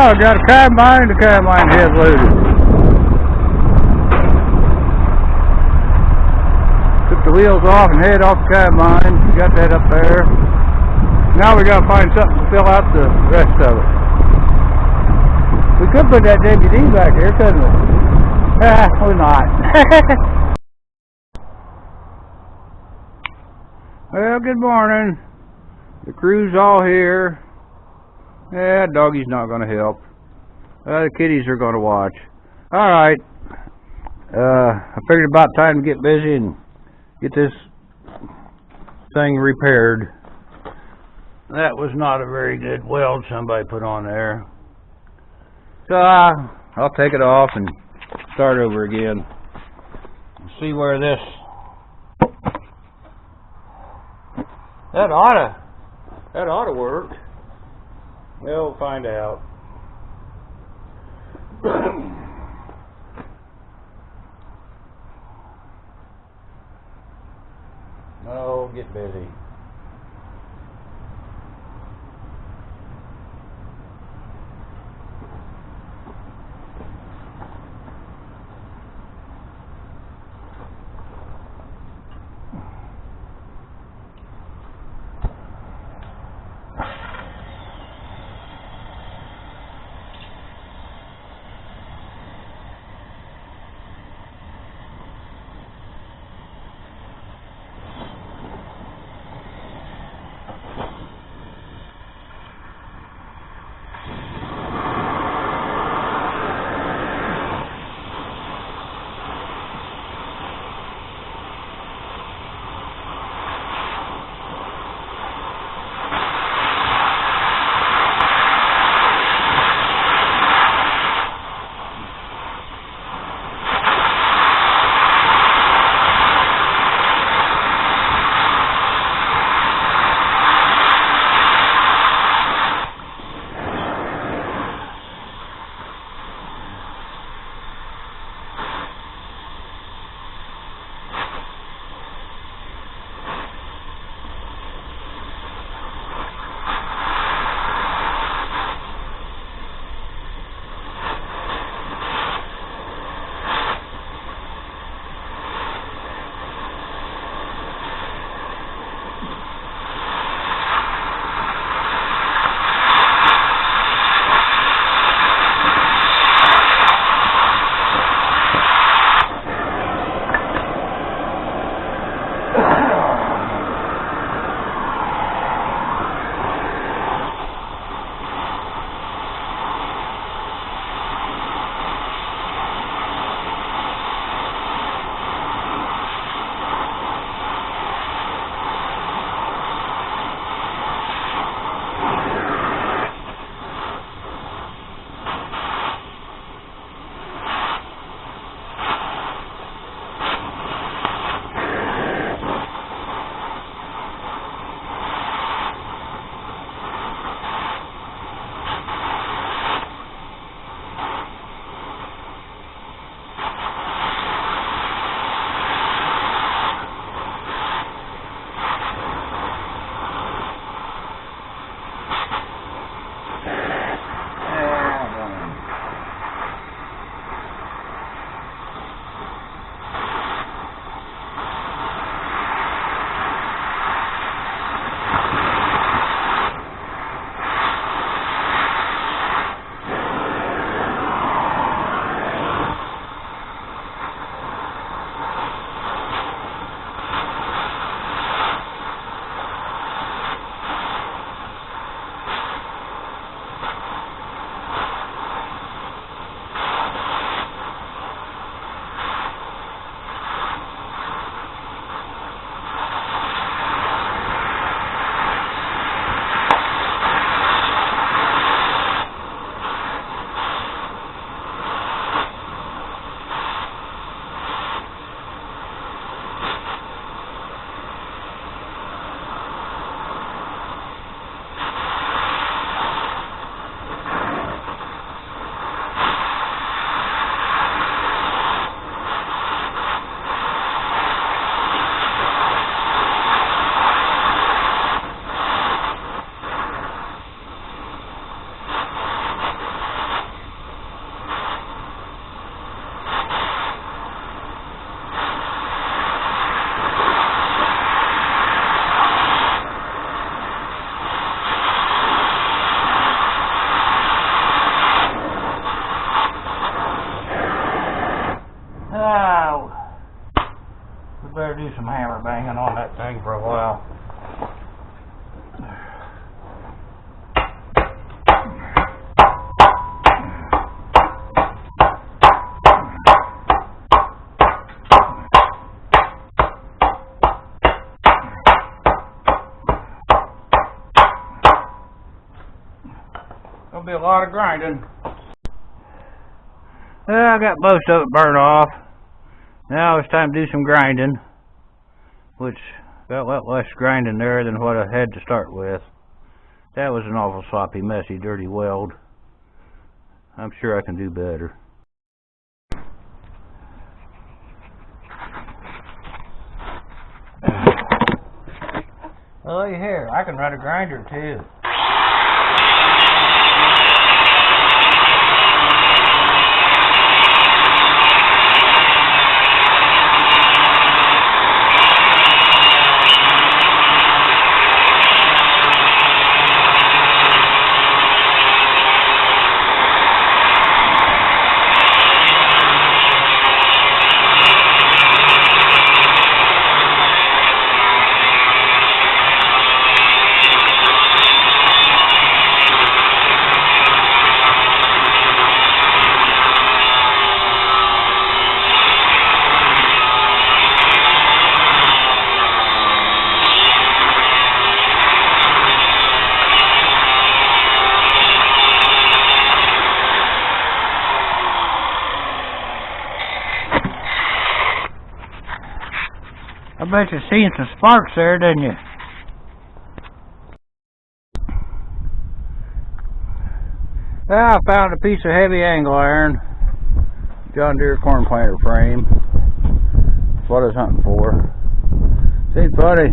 Oh, got a combine, the combine head loaded. Took the wheels off and head off the combine. Got that up there. Now we gotta find something to fill out the rest of it. We could put that WD back here, couldn't we? We're not. Well, good morning. The crew's all here. Yeah, doggy's not gonna help. The kitties are gonna watch. Alright. I figured about time to get busy and get this thing repaired. That was not a very good weld somebody put on there. So I'll take it off and start over again. See where this... That ought to work. We'll find out. Oh, get busy. Oh, we better do some hammer banging on that thing for a while. There'll be a lot of grinding. Well, I got most of it burnt off. Now it's time to do some grinding, which got a lot less grinding there than what I had to start with. That was an awful sloppy, messy, dirty weld. I'm sure I can do better. Oh, look here, I can run a grinder too. I bet you seen some sparks there, didn't you? Well, I found a piece of heavy angle iron, John Deere corn planter frame. That's what I was hunting for. Seems funny.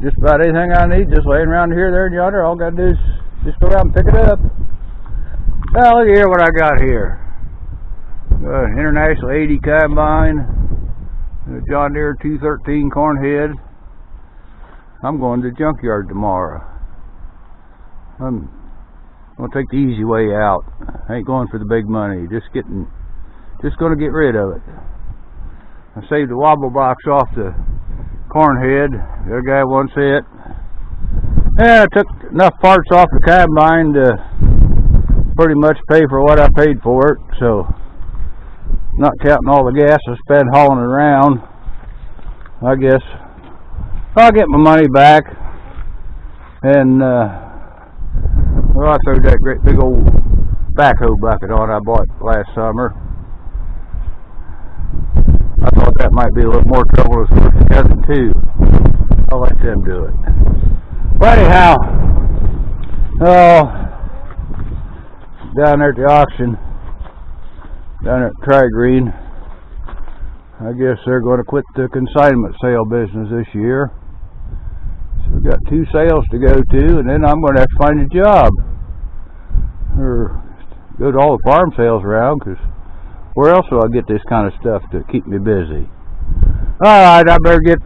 Just about anything I need, just laying around here, there, and yonder. All I gotta do is just go out and pick it up. Well, look here what I got here. International 80 combine. John Deere 213 corn head. I'm going to the junkyard tomorrow. I'm going to take the easy way out. I ain't going for the big money. Just going to get rid of it. I saved the wobble box off the corn head. The other guy wants it. Yeah, I took enough parts off the combine to pretty much pay for what I paid for it. So, not counting all the gas I spent hauling it around, I guess I'll get my money back. And well, I threw that great big old backhoe bucket on I bought last summer. I thought that might be a little more trouble as with the cousin too. I'll let them do it. But anyhow, down there at the auction, down at Tri-Green, I guess they're going to quit the consignment sale business this year. So we've got 2 sales to go to, and then I'm going to have to find a job or go to all the farm sales around, because where else will I get this kind of stuff to keep me busy? Alright, I better get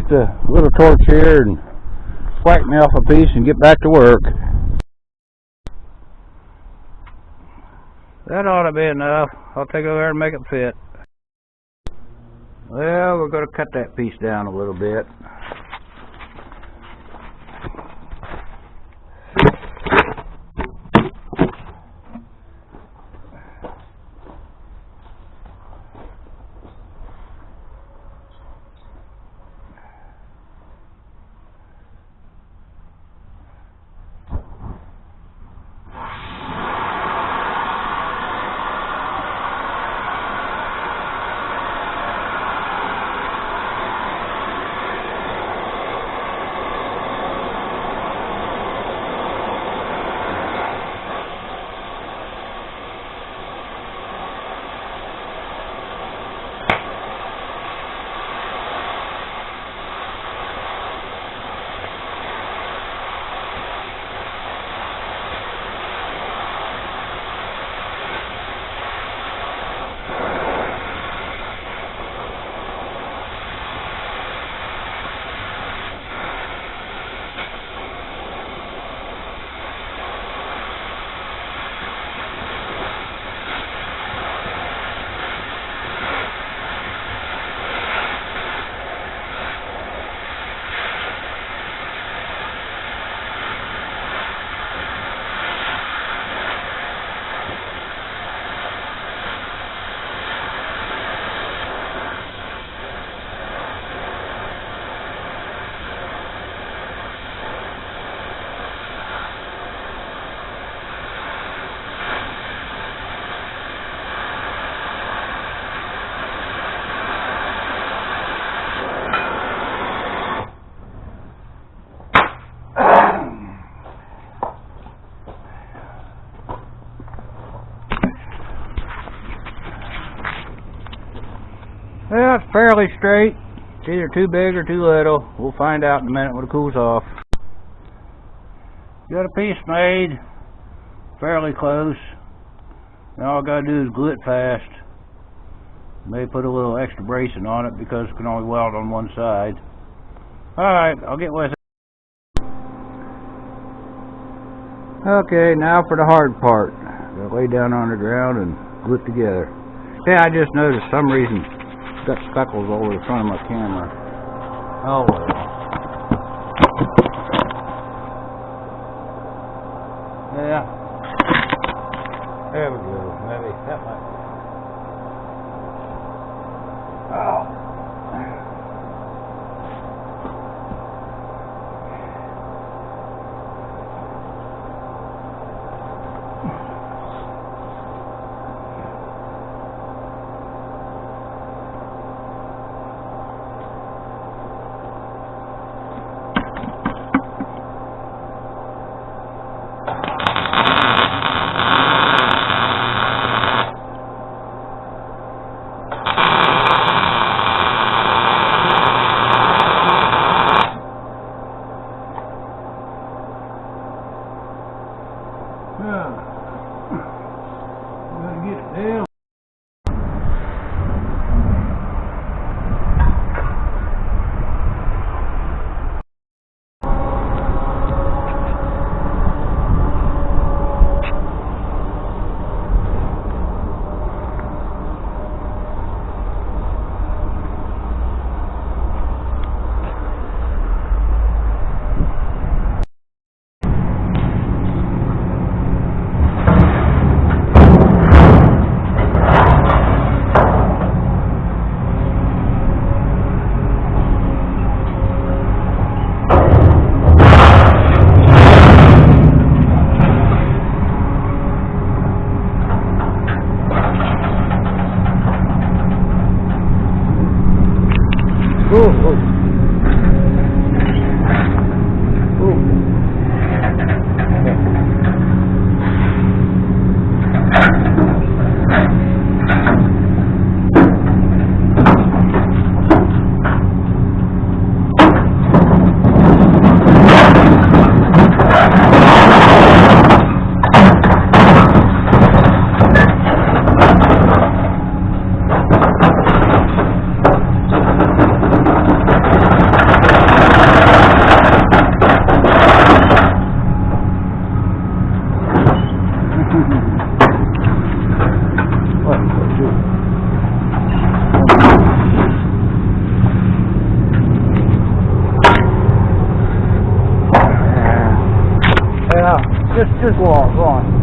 the little torch here and whack me off a piece and get back to work. That ought to be enough. I'll take it over there and make it fit. Well, we're going to cut that piece down a little bit. Well, it's fairly straight. It's either too big or too little. We'll find out in a minute when it cools off. Got a piece made, fairly close. Now all I gotta do is glue it fast. May put a little extra bracing on it because it can only weld on one side. Alright, I'll get with it. Okay, now for the hard part. Gotta lay down on the ground and glue it together. Yeah, I just noticed some reason it's got speckles all over the front of my camera. Oh well. Yeah. There we go. Maybe that might. Oh. Just go on.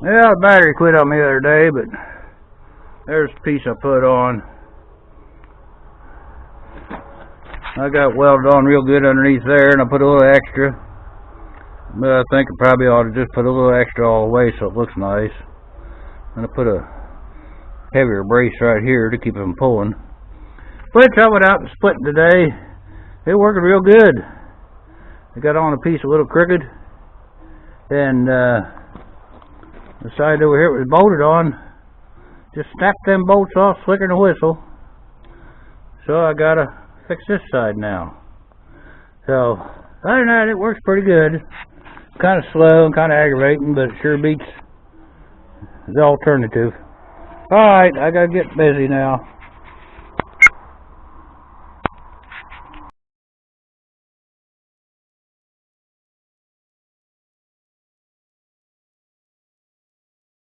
Yeah, the battery quit on me the other day, but there's the piece I put on. I got welded on real good underneath there, and I put a little extra. But I think I probably ought to just put a little extra all the way so it looks nice. And I put a heavier brace right here to keep it from pulling. Which I went out and split today. It worked real good. I got on a piece a little crooked, and the side over here it was bolted on. Just snapped them bolts off slicker than a whistle. So I gotta fix this side now. So other than that, it works pretty good. Kind of slow and kind of aggravating, but it sure beats the alternative. Alright, I gotta get busy now.